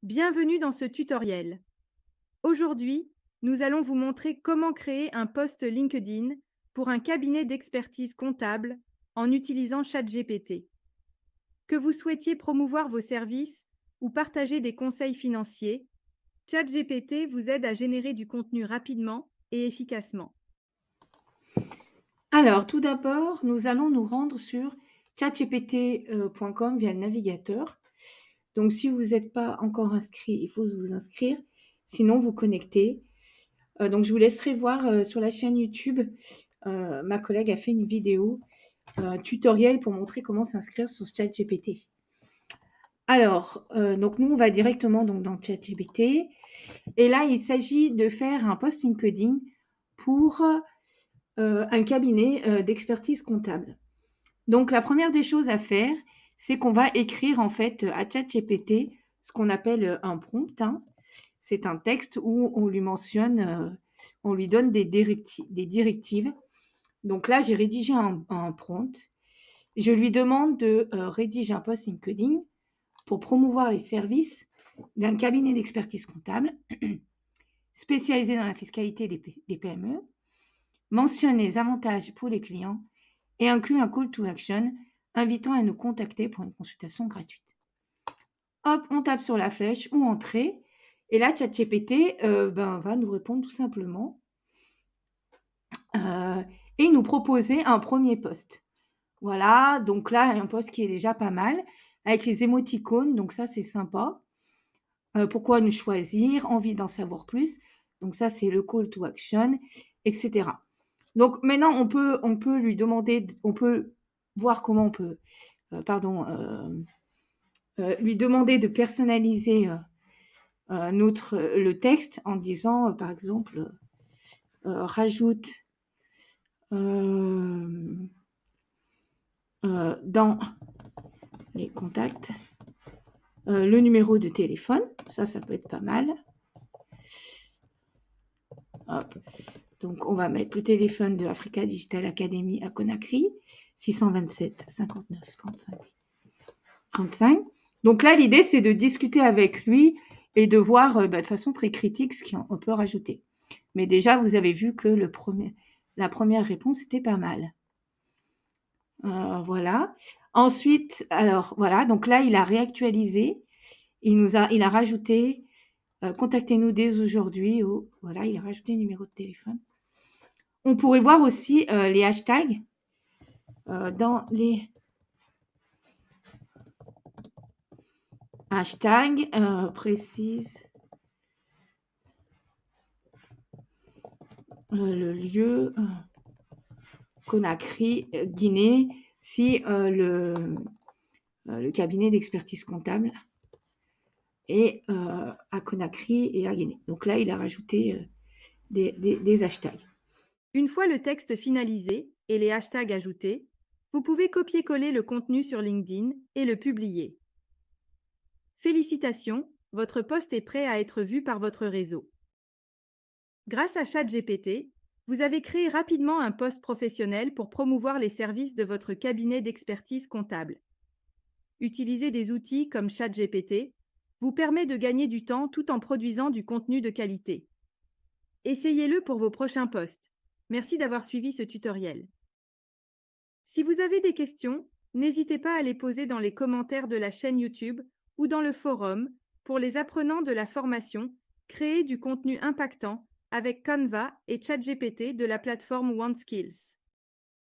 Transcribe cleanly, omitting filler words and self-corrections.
Bienvenue dans ce tutoriel. Aujourd'hui, nous allons vous montrer comment créer un post LinkedIn pour un cabinet d'expertise comptable en utilisant ChatGPT. Que vous souhaitiez promouvoir vos services ou partager des conseils financiers, ChatGPT vous aide à générer du contenu rapidement et efficacement. Alors, tout d'abord, nous allons nous rendre sur chatgpt.com via le navigateur. Donc, si vous n'êtes pas encore inscrit, il faut vous inscrire. Sinon, vous connectez. Donc, je vous laisserai voir sur la chaîne YouTube. Ma collègue a fait une vidéo tutoriel pour montrer comment s'inscrire sur ChatGPT. Alors, donc nous, on va directement donc, dans ChatGPT. Et là, il s'agit de faire un post LinkedIn pour un cabinet d'expertise comptable. Donc, la première des choses à faire, c'est qu'on va écrire en fait à ChatGPT ce qu'on appelle un prompt. C'est un texte où on lui mentionne, on lui donne des directives. Donc là, j'ai rédigé un prompt. Je lui demande de rédiger un post LinkedIn pour promouvoir les services d'un cabinet d'expertise comptable spécialisé dans la fiscalité des PME, mentionne les avantages pour les clients et inclut un call to action invitant à nous contacter pour une consultation gratuite. Hop, on tape sur la flèche ou entrée et là, ChatGPT va nous répondre tout simplement et nous proposer un premier post. Voilà, donc là, un post qui est déjà pas mal avec les émoticônes, donc ça, c'est sympa. Pourquoi nous choisir? Envie d'en savoir plus. Donc ça, c'est le call to action, etc. Donc maintenant, on peut lui demander, on peut voir comment on peut, lui demander de personnaliser le texte en disant, par exemple, rajoute dans les contacts le numéro de téléphone. Ça peut être pas mal. Hop. Donc, on va mettre le téléphone de Africa Digital Academy à Conakry, 627 59 35 35. Donc là, l'idée, c'est de discuter avec lui et de voir de façon très critique ce qu'on peut rajouter. Mais déjà, vous avez vu que la première réponse était pas mal. Voilà. Ensuite, alors voilà, donc là, il a réactualisé. Il a rajouté contactez-nous dès aujourd'hui. Voilà, il a rajouté le numéro de téléphone. On pourrait voir aussi les hashtags dans les hashtags précise le lieu Conakry, Guinée, si le cabinet d'expertise comptable est à Conakry et à Guinée. Donc là, il a rajouté des hashtags. Une fois le texte finalisé et les hashtags ajoutés, vous pouvez copier-coller le contenu sur LinkedIn et le publier. Félicitations, votre post est prêt à être vu par votre réseau. Grâce à ChatGPT, vous avez créé rapidement un post professionnel pour promouvoir les services de votre cabinet d'expertise comptable. Utiliser des outils comme ChatGPT vous permet de gagner du temps tout en produisant du contenu de qualité. Essayez-le pour vos prochains posts. Merci d'avoir suivi ce tutoriel. Si vous avez des questions, n'hésitez pas à les poser dans les commentaires de la chaîne YouTube ou dans le forum pour les apprenants de la formation Créer du contenu impactant avec Canva et ChatGPT de la plateforme OneSkills.